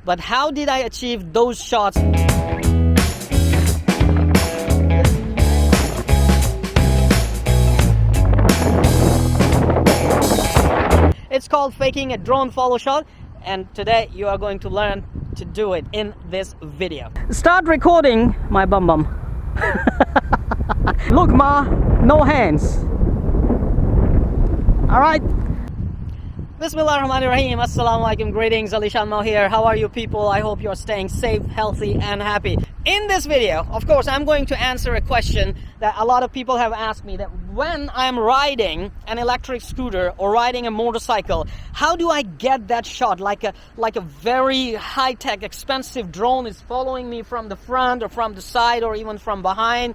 But how did I achieve those shots? It's called faking a drone follow shot, and today you are going to learn to do it in this video. Start recording my bum bum. Look, ma, no hands. All right. Bismillahirrahmanirrahim. Assalamu alaikum. Greetings. AliShanMao here. How are you people? I hope you're staying safe, healthy, and happy. In this video, of course, I'm going to answer a question that a lot of people have asked me, that when I'm riding an electric scooter or riding a motorcycle, how do I get that shot? Like a very high-tech, expensive drone is following me from the front or from the side or even from behind.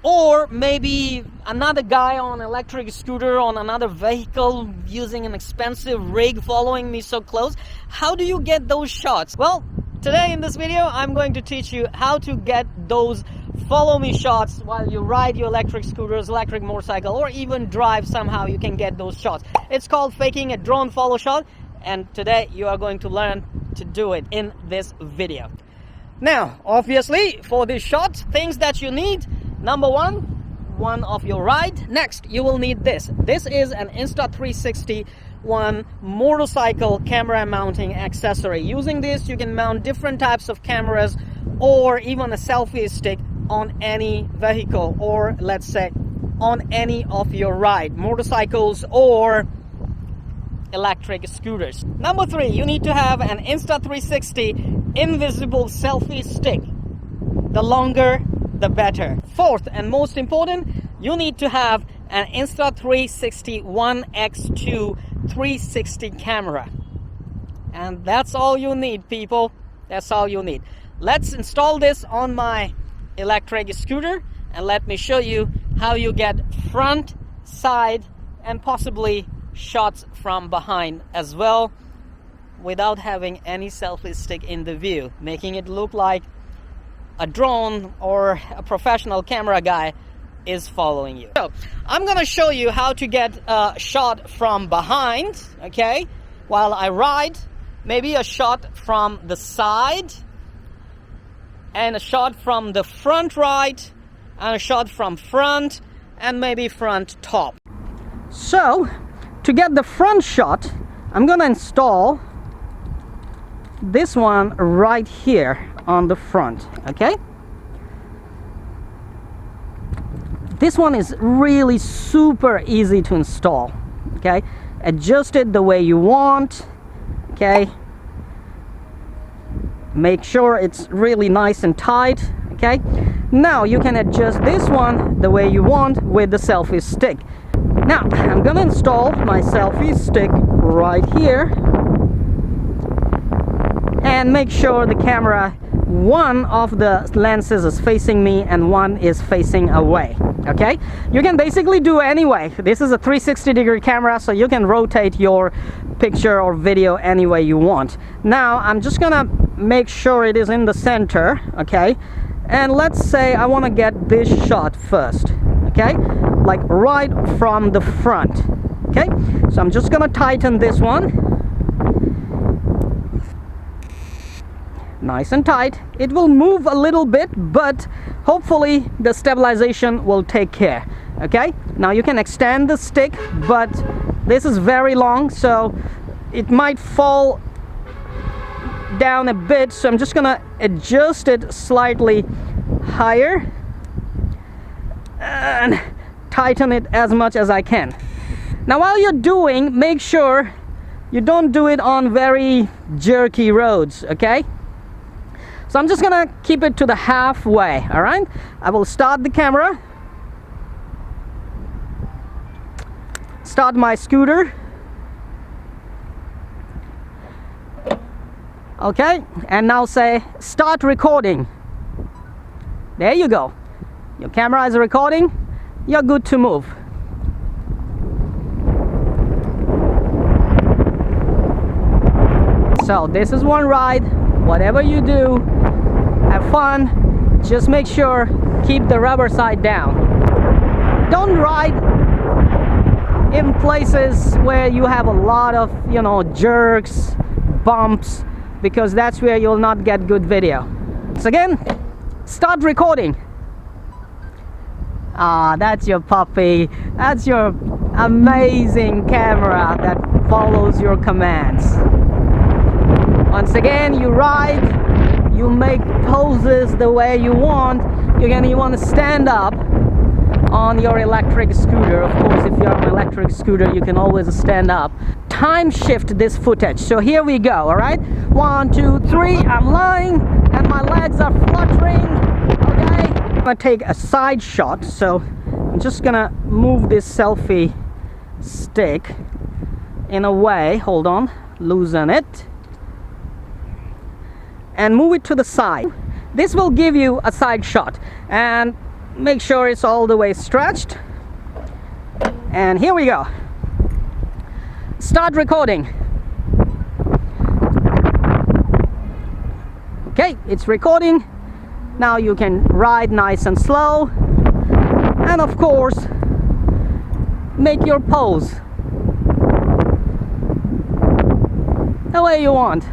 Or maybe another guy on an electric scooter on another vehicle using an expensive rig following me so close. How do you get those shots? Well, today in this video, I'm going to teach you how to get those follow me shots while you ride your electric scooters, electric motorcycle, or even drive. Somehow you can get those shots. It's called faking a drone follow shot, and today you are going to learn to do it in this video. Now, obviously, for this shot, things that you need: number one of your ride. Next, you will need this. This is an Insta360 motorcycle camera mounting accessory. Using this, you can mount different types of cameras or even a selfie stick on any vehicle, or let's say on any of your ride, motorcycles or electric scooters. Number three, you need to have an Insta360 invisible selfie stick. The longer, the better. Fourth and most important, you need to have an Insta360 1x2 360 camera. And that's all you need, people. That's all you need. Let's install this on my electric scooter, and let me show you how you get front, side, and possibly shots from behind as well without having any selfie stick in the view, making it look like a drone or a professional camera guy is following you. So I'm gonna show you how to get a shot from behind, okay, while I ride, maybe a shot from the side, and a shot from the front right, and a shot from front, and maybe front top. So to get the front shot, I'm gonna install this one right here on the front, okay? This one is really super easy to install, okay? Adjust it the way you want, okay? Make sure it's really nice and tight, okay? Now you can adjust this one the way you want with the selfie stick. Now I'm gonna install my selfie stick right here and make sure the camera, one of the lenses is facing me and one is facing away, okay? You can basically do anyway. This is a 360-degree camera, so you can rotate your picture or video any way you want. Now I'm just gonna make sure it is in the center, okay? And let's say I want to get this shot first, okay? Like right from the front, okay? So I'm just gonna tighten this one. Nice and tight. It will move a little bit, but hopefully the stabilization will take care, okay? Now you can extend the stick, but this is very long, so it might fall down a bit, so I'm just gonna adjust it slightly higher and tighten it as much as I can. Now while you're doing, make sure you don't do it on very jerky roads, okay? So I'm just gonna keep it to the halfway, all right? I will start the camera, start my scooter, okay, and now say start recording. There you go. Your camera is recording. You're good to move. So this is one ride. Whatever you do, have fun. Just make sure keep the rubber side down. Don't ride in places where you have a lot of, jerks, bumps, because that's where you'll not get good video. So again, start recording. Ah, that's your puppy. That's your amazing camera that follows your commands. Once again, you ride, you make poses the way you want. You want to stand up on your electric scooter. Of course, if you're on an electric scooter, you can always stand up. Time shift this footage. So here we go, all right? 1, 2, 3, I'm lying and my legs are fluttering, okay? I'm gonna take a side shot, so I'm just gonna move this selfie stick in a way, hold on, loosen it, and move it to the side. This will give you a side shot, and make sure it's all the way stretched. And here we go. Start recording. Okay, it's recording. Now you can ride nice and slow, and of course make your pose the way you want.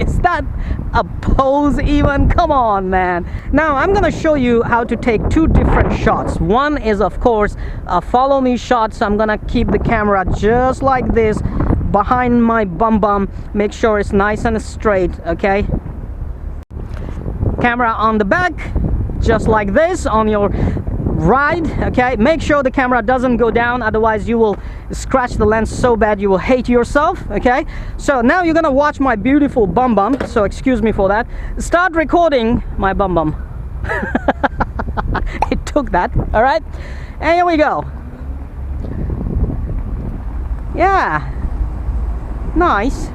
Is that a pose even? Come on, man. Now I'm gonna show you how to take two different shots. One is of course a follow me shot, so I'm gonna keep the camera just like this behind my bum. Make sure it's nice and straight, okay? Camera on the back, just like this on your ride, okay? Make sure the camera doesn't go down, otherwise you will scratch the lens so bad you will hate yourself, okay? So now you're gonna watch my beautiful bum, so excuse me for that. Start recording my bum. It took that, all right? And here we go. Yeah, nice.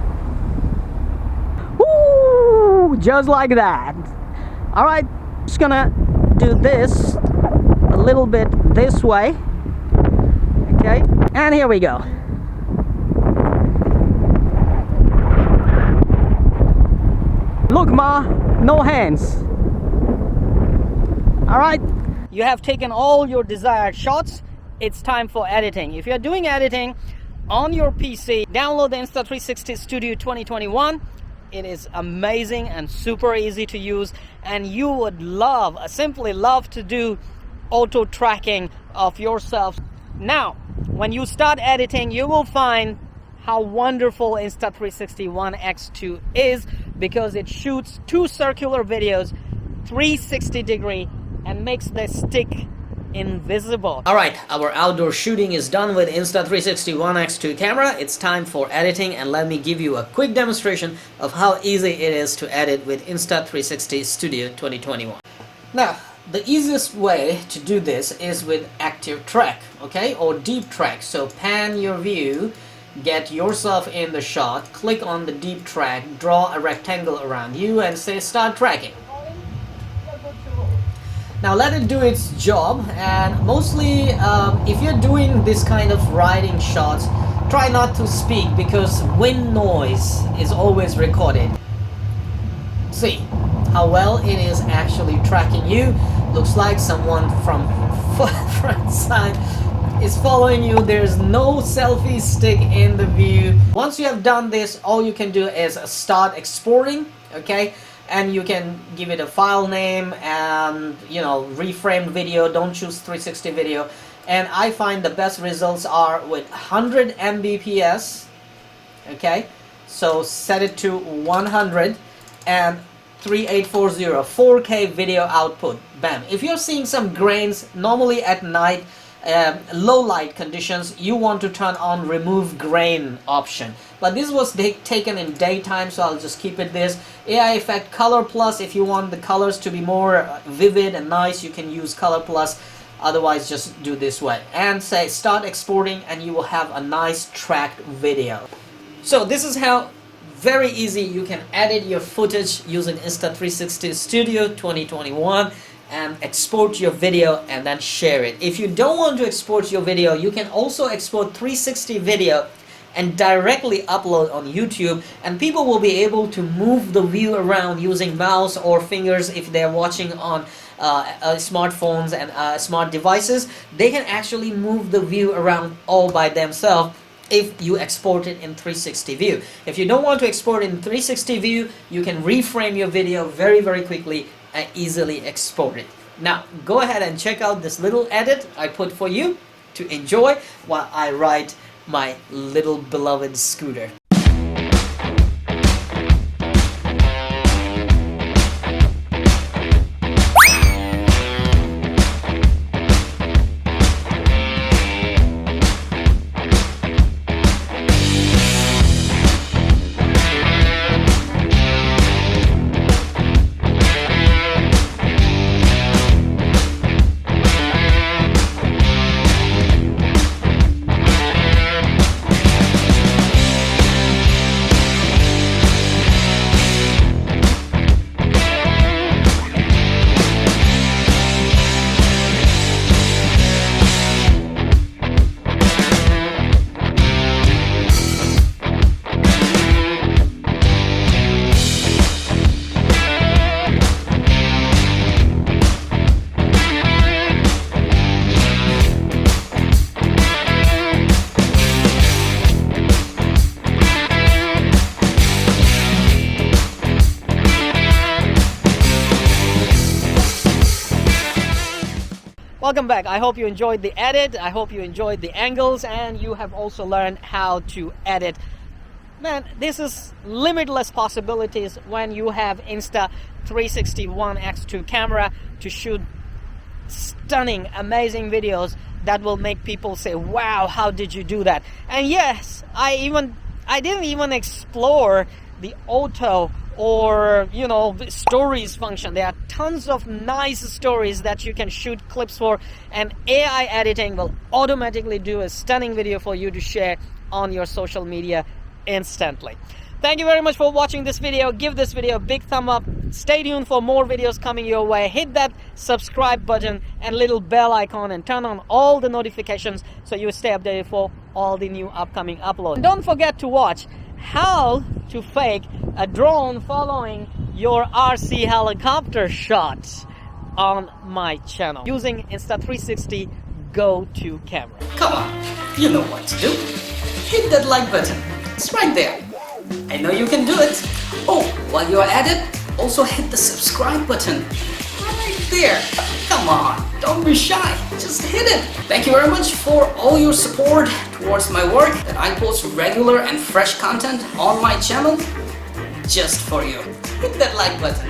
Woo, just like that. All right, just gonna do this a little bit this way, okay? And here we go. Look, Ma, no hands. All right, you have taken all your desired shots. It's time for editing. If you're doing editing on your PC, download the Insta360 Studio 2021. It is amazing and super easy to use, and you would love, simply love to do auto tracking of yourself. Now, when you start editing, you will find how wonderful Insta360 One X2 is, because it shoots two circular videos 360 degree and makes the stick invisible. Alright, our outdoor shooting is done with Insta360 One X2 camera. It's time for editing, and let me give you a quick demonstration of how easy it is to edit with Insta360 Studio 2021. Now, the easiest way to do this is with active track, okay, or deep track. So pan your view, get yourself in the shot, click on the deep track, draw a rectangle around you and say start tracking. Now let it do its job, and mostly if you're doing this kind of riding shots, try not to speak because wind noise is always recorded. See how well it is actually tracking you. Looks like someone from front side is following you. There's no selfie stick in the view. Once you have done this, all you can do is start exporting, okay? And you can give it a file name and, you know, reframed video. Don't choose 360 video. And I find the best results are with 100 Mbps, okay? So set it to 100 and 3840 4K video output. Bam. If you're seeing some grains, normally at night, low light conditions, you want to turn on remove grain option, but this was taken in daytime, so I'll just keep it this. AI effect color plus, if you want the colors to be more vivid and nice, you can use color plus. Otherwise just do this way and say start exporting, and you will have a nice tracked video. So this is how very easy you can edit your footage using Insta360 Studio 2021 and export your video and then share it. If you don't want to export your video, you can also export 360 video and directly upload on YouTube, and people will be able to move the view around using mouse or fingers. If they're watching on smartphones and smart devices, they can actually move the view around all by themselves, if you export it in 360 view. If you don't want to export in 360 view, you can reframe your video very, very quickly and easily export it. Now, go ahead and check out this little edit I put for you to enjoy while I ride my little beloved scooter. Welcome back. I hope you enjoyed the edit. I hope you enjoyed the angles, and you have also learned how to edit. Man, this is limitless possibilities when you have Insta360 One X2 camera to shoot stunning, amazing videos that will make people say, wow, how did you do that? And yes, I didn't even explore the auto or, you know, stories function. There are tons of nice stories that you can shoot clips for, and AI editing will automatically do a stunning video for you to share on your social media instantly. Thank you very much for watching this video. Give this video a big thumb up. Stay tuned for more videos coming your way. Hit that subscribe button and little bell icon and turn on all the notifications so you stay updated for all the new upcoming uploads. And don't forget to watch how to fake a drone following your RC helicopter shot on my channel using Insta360 Go-To camera. Come on, you know what to do. Hit that like button. It's right there. I know you can do it. Oh, while you're at it, also hit the subscribe button right there. Come on, don't be shy, just hit it. Thank you very much for all your support towards my work, that I post regular and fresh content on my channel just for you. Hit that like button.